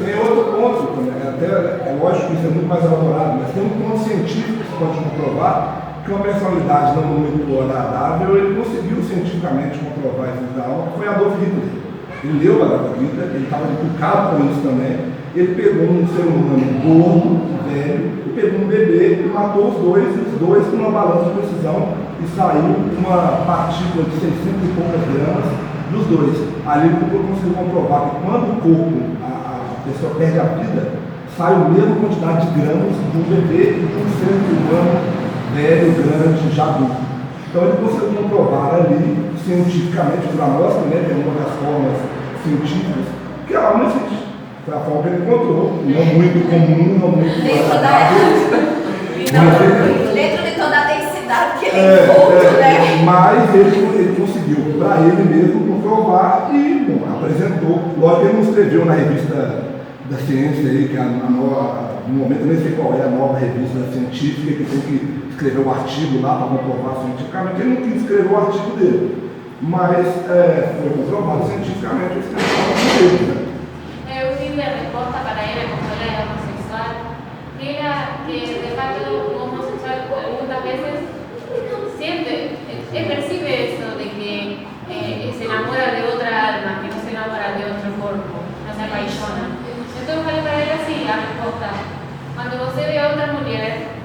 Tem outro ponto, até é lógico que isso é muito mais elaborado, mas tem um ponto científico que você pode comprovar que uma personalidade não muito agradável, ele conseguiu cientificamente comprovar isso da alma, foi Adolf Hitler. Ele leu a Bhagavad Gita, ele estava preocupado com isso também. Ele pegou um ser humano gordo, velho, e pegou um bebê e matou os dois com uma balança de precisão, e saiu uma partícula de 600 e poucas gramas dos dois. Ali ele conseguiu comprovar que quando o corpo, a pessoa perde a vida, sai a mesma quantidade de gramas de um bebê e de um ser humano velho, grande, já adulto. Então ele conseguiu comprovar ali, cientificamente, por amostra, né, que é uma das formas científicas, que a alma existe. Foi a forma que ele encontrou, não muito comum, não muito dentro de toda a densidade que ele encontrou, né? Mas ele conseguiu, para ele mesmo, comprovar e apresentou. Lógico que ele não escreveu na revista da ciência aí, que no momento eu nem sei qual é a nova revista científica, que tem que escrever um artigo lá para comprovar cientificamente. Ele não quis escrever o artigo dele, mas foi comprovado cientificamente o escrevimento dele, né? Eu vi la respuesta para él, como él era homosexual, que era que de facto un homosexual algunas veces siente, percibe eso de que se enamora de otra alma, que no se enamora de otro cuerpo, no se apaixona. Entonces vale para él así la respuesta. Cuando você ve a otra mujer,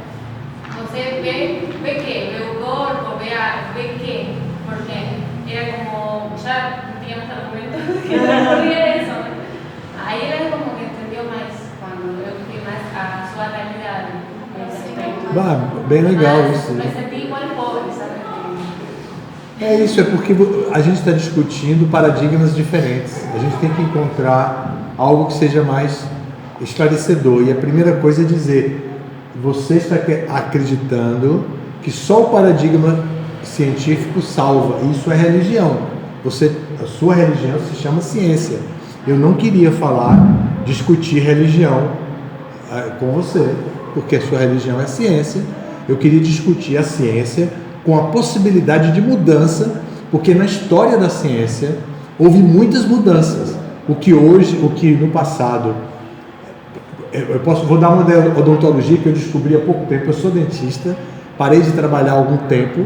você ve que, ve un cuerpo, ve que, porque era como, ya teníamos argumentos que no ocurría eso. Aí ele como que entendeu mais quando eu fiquei mais a sua realidade nesse aspecto. Bem legal isso. Mas senti igual pobre, sabe? É isso, é porque a gente está discutindo paradigmas diferentes. A gente tem que encontrar algo que seja mais esclarecedor. E a primeira coisa é dizer, você está acreditando que só o paradigma científico salva. Isso é religião. A sua religião se chama ciência. Eu não queria discutir religião com você, porque a sua religião é ciência. Eu queria discutir a ciência com a possibilidade de mudança, porque na história da ciência houve muitas mudanças. O que no passado, vou dar uma odontologia que eu descobri há pouco tempo. Eu sou dentista, parei de trabalhar há algum tempo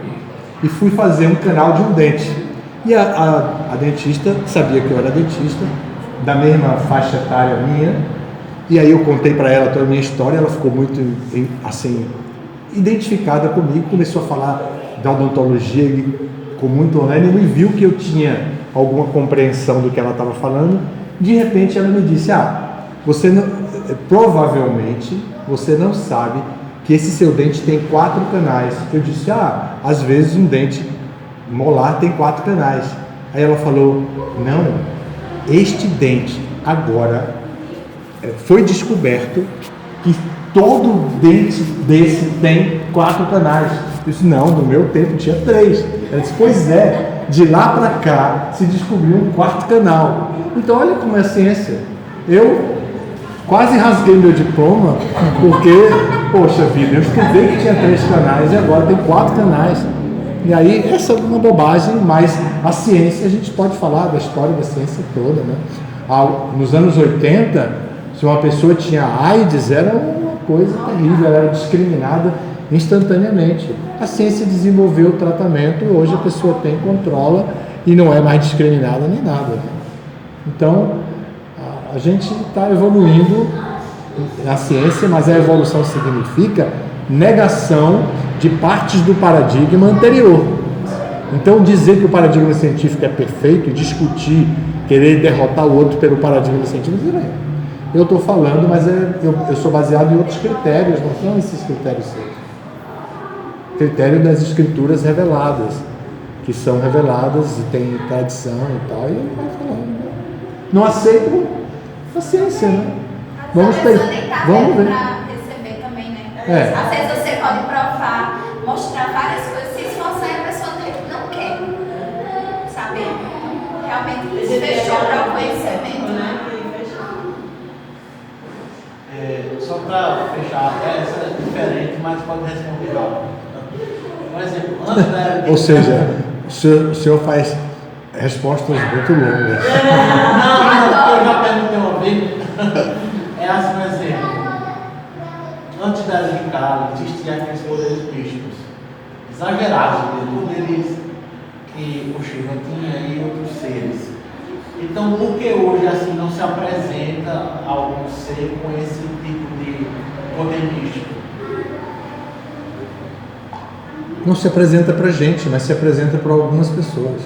e fui fazer um canal de um dente. E a dentista sabia que eu era dentista, da mesma faixa etária minha, e aí eu contei para ela toda a minha história. Ela ficou muito assim identificada comigo, começou a falar da odontologia com muito ânimo e viu que eu tinha alguma compreensão do que ela estava falando. De repente ela me disse: provavelmente você não sabe que esse seu dente tem 4 canais. Eu disse: às vezes um dente molar tem 4 canais. Aí ela falou: não, este dente agora foi descoberto que todo dente desse tem 4 canais. Eu disse: não, no meu tempo tinha 3. Ela disse: pois é, de lá para cá se descobriu um 4º canal. Então olha como é a ciência. Eu quase rasguei meu diploma porque, poxa vida, eu estudei que tinha 3 canais e agora tem 4 canais. E aí, essa é uma bobagem, mas a ciência, a gente pode falar da história da ciência toda, né? Nos anos 80, se uma pessoa tinha AIDS, era uma coisa terrível, ela era discriminada instantaneamente. A ciência desenvolveu o tratamento, hoje a pessoa controla e não é mais discriminada nem nada, né? Então, a gente está evoluindo na ciência, mas a evolução significa negação de partes do paradigma anterior. Então, dizer que o paradigma científico é perfeito e discutir, querer derrotar o outro pelo paradigma científico, eu estou falando, mas eu sou baseado em outros critérios, não são esses critérios. Critério das escrituras reveladas, que são reveladas e tem tradição e tal, e ele vai falando. Não aceito a ciência, né? Vamos ver. Para receber também, né? Às vezes você pode provar, mostrar várias coisas, se esforçar e a pessoa não quer saber. Realmente se fechou para o conhecimento, né? Só para fechar, essa é diferente, mas pode responder algo. Por exemplo, antes da... Ou seja, o senhor faz respostas muito longas. Não, eu já perguntei uma vez. É assim, por exemplo, antes da Era de Carlos, existiam aqueles poderes místicos. exagerados de poderes que o Shiva tinha e outros seres. Então, por que hoje assim não se apresenta algum ser com esse tipo de poder místico? Não se apresenta para gente, mas se apresenta para algumas pessoas.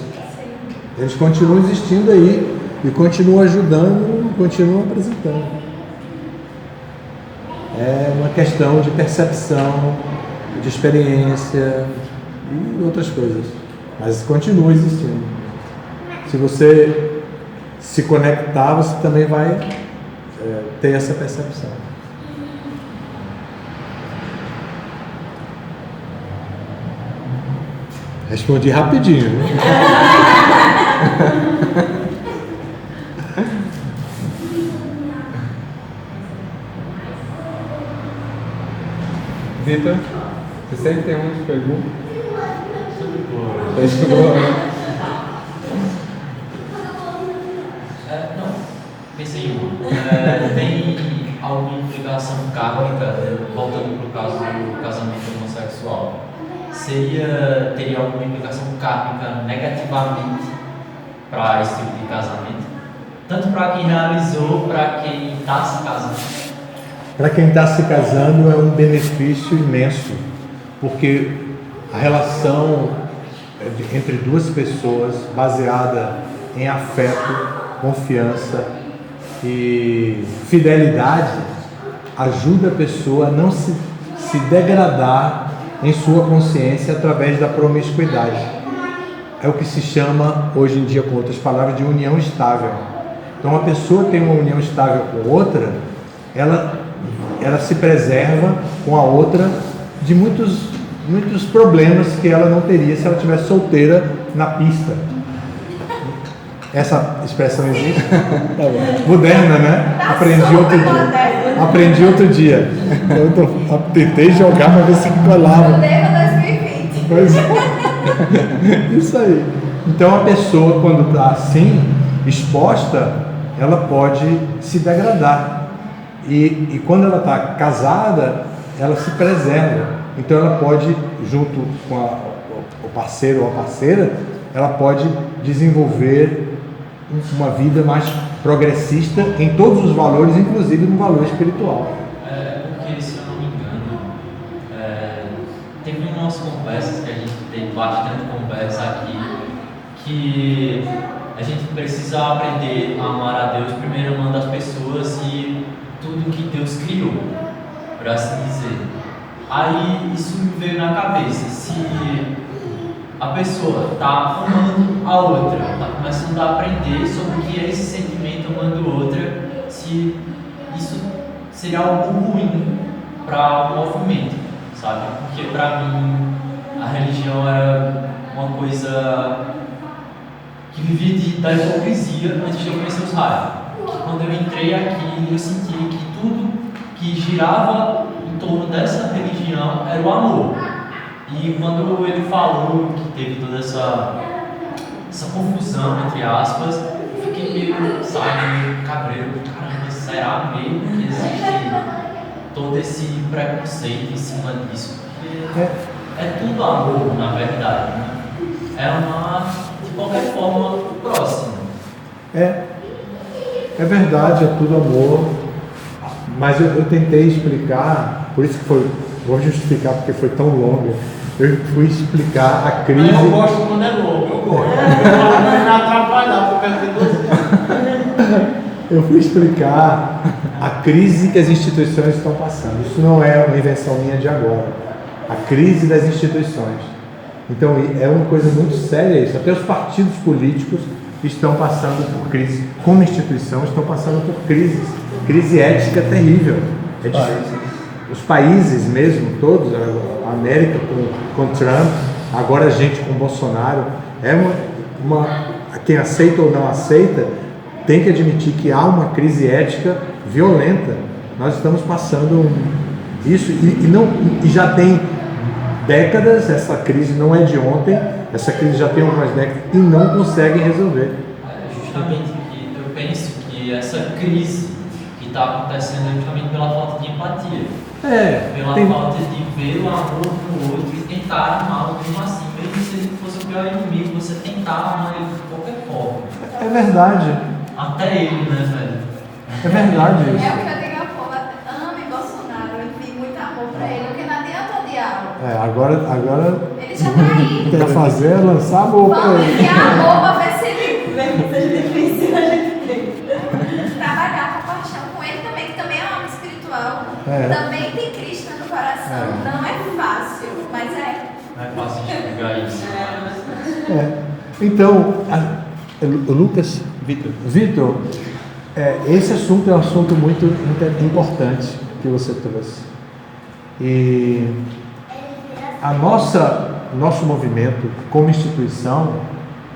Eles continuam existindo aí e continuam ajudando, continuam apresentando. É uma questão de percepção, de experiência e outras coisas, mas continua existindo. Se você se conectar, você também vai ter essa percepção. Respondi rapidinho, né? Vitor, você sempre tem muitas perguntas? Você estudou, né? Não, pensei em uma. Tem alguma implicação kármica, voltando para o caso do casamento homossexual? Teria alguma implicação kármica negativamente para esse tipo de casamento? Tanto para quem realizou, para quem está se casando? Para quem está se casando é um benefício imenso, porque a relação entre duas pessoas baseada em afeto, confiança e fidelidade ajuda a pessoa a não se degradar em sua consciência através da promiscuidade. É o que se chama, hoje em dia, com outras palavras, de união estável. Então, a pessoa tem uma união estável com outra, ela se preserva com a outra de muitos problemas que ela não teria se ela estivesse solteira na pista. Essa expressão existe? Moderna, né? Aprendi outro dia. Eu tentei jogar, mas ver se colava. Moderna 2020. Pois é. Isso aí. Então a pessoa, quando está assim, exposta, ela pode se degradar. E quando ela está casada, ela se preserva. Então ela pode, junto com o parceiro ou a parceira, ela pode desenvolver uma vida mais progressista em todos os valores, inclusive no valor espiritual. Porque, se eu não me engano, teve umas conversas que a gente tem bastante conversa aqui, que a gente precisa aprender a amar a Deus primeiro amando as pessoas e tudo que Deus criou, por assim dizer. Aí isso me veio na cabeça, se a pessoa está amando a outra, está começando a aprender sobre o que é esse sentimento amando outra, se isso seria algo ruim para o movimento, sabe? Porque para mim a religião era uma coisa que vivia da hipocrisia antes de eu conhecer os raios. Quando eu entrei aqui, eu senti que tudo que girava em torno dessa religião era o amor. E quando ele falou que teve toda essa confusão, entre aspas, eu fiquei meio cabreiro. Caramba, será mesmo que existe todo esse preconceito em cima disso? Porque é tudo amor, na verdade, né? De qualquer forma, próximo. É verdade, é tudo amor, mas eu tentei explicar, por isso que vou justificar porque foi tão longa, eu fui explicar a crise... Eu gosto quando é longo, eu gosto. Eu não atrapalhar, porque eu tenho Eu fui explicar a crise que as instituições estão passando. Isso não é uma invenção minha de agora. A crise das instituições. Então é uma coisa muito séria isso. Até os partidos políticos estão passando por crise, como instituição, estão passando por crises. Crise ética terrível. Os países mesmo, todos, a América com Trump, agora a gente com Bolsonaro, quem aceita ou não aceita, tem que admitir que há uma crise ética violenta. Nós estamos passando isso e já tem décadas, essa crise não é de ontem, essa crise já tem algumas décadas e não conseguem resolver. Justamente que eu penso que essa crise que está acontecendo é justamente pela falta de empatia. Pela tem- falta de ver o amor no outro e tentar amá-lo mesmo assim. Mesmo se ele fosse o pior inimigo, você tentar amar ele de qualquer forma. É verdade. Até ele, né, velho? É verdade É o isso. que eu digo ao povo, ame Bolsonaro, envie muito amor pra ele, porque não adianta odiá-lo. Agora Ele já tá aí. quer fazer é lançar amor pra Vamos ele. enviar amor pra ver se ele vê que seja difícil a gente ter. Trabalhar com paixão com ele também, que também é um homem espiritual. É. Também tem Cristo no coração. Não é fácil, mas é. Não é fácil explicar isso. Então, o Lucas, Vitor, esse assunto é um assunto muito importante que você trouxe. E nosso movimento, como instituição,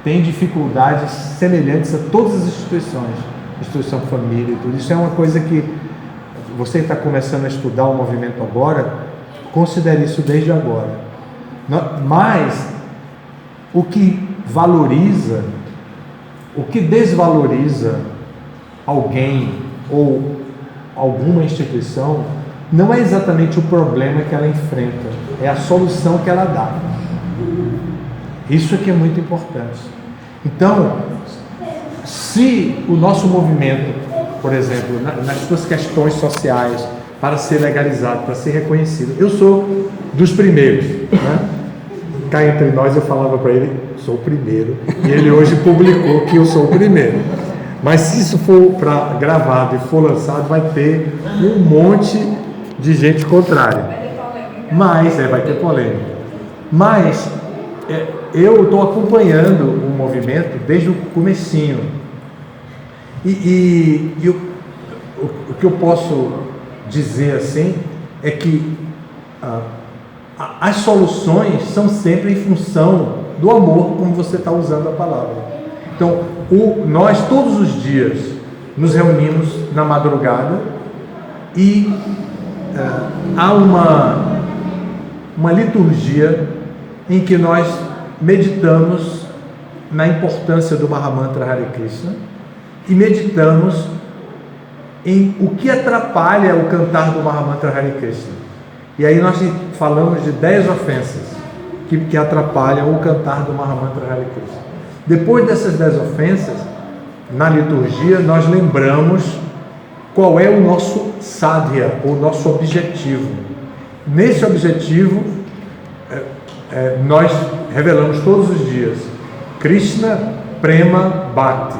tem dificuldades semelhantes a todas as instituições, instituição família e tudo. Isso é uma coisa que você está começando a estudar o movimento agora, considere isso desde agora. Mas o que valoriza, o que desvaloriza alguém ou alguma instituição não é exatamente o problema que ela enfrenta, é a solução que ela dá. Isso aqui é muito importante. Então, se o nosso movimento, por exemplo, nas suas questões sociais, para ser legalizado, para ser reconhecido, eu sou dos primeiros, né? Cá entre nós eu falava para ele, sou o primeiro, e ele hoje publicou que eu sou o primeiro. Mas se isso for gravado e for lançado, vai ter um monte de gente contrária. Mas, vai ter polêmica. Mas eu estou acompanhando o movimento desde o comecinho. E o que eu posso dizer assim é que as soluções são sempre em função do amor, como você está usando a palavra. Então, nós todos os dias nos reunimos na madrugada e há uma liturgia em que nós meditamos na importância do Mahamantra Hare Krishna e meditamos em o que atrapalha o cantar do Mahamantra Hare Krishna. E aí nós falamos de 10 ofensas que atrapalham o cantar do Mahamantra Hare Krishna. Depois dessas 10 ofensas, na liturgia nós lembramos qual é o nosso sadhya, o nosso objetivo. Nesse objetivo, nós revelamos todos os dias Krishna Prema Bhakti.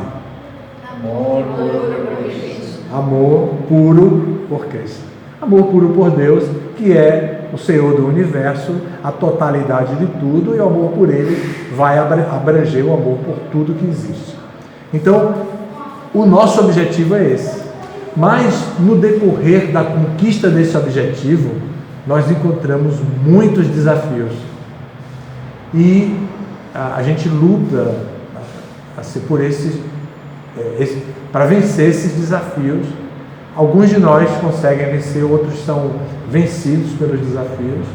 Amor puro por Krishna. Amor puro por Deus, que é o Senhor do Universo, a totalidade de tudo, e o amor por Ele vai abranger o amor por tudo que existe. Então, o nosso objetivo é esse. Mas, no decorrer da conquista desse objetivo, nós encontramos muitos desafios. E a gente luta assim, para vencer esses desafios. Alguns de nós conseguem vencer, outros são vencidos pelos desafios,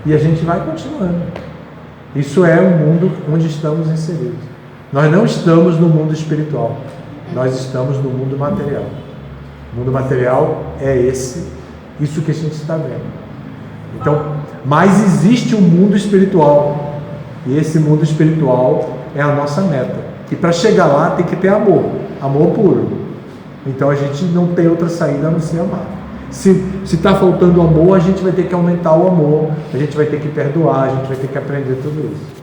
e a gente vai continuando. Isso é o mundo onde estamos inseridos. Nós não estamos no mundo espiritual, nós estamos no mundo material. O mundo material é isso que a gente está vendo. Então, mas existe um mundo espiritual, e esse mundo espiritual é a nossa meta. E para chegar lá tem que ter amor puro. Então a gente não tem outra saída a não ser amar. Se está faltando amor, a gente vai ter que aumentar o amor, a gente vai ter que perdoar, a gente vai ter que aprender tudo isso.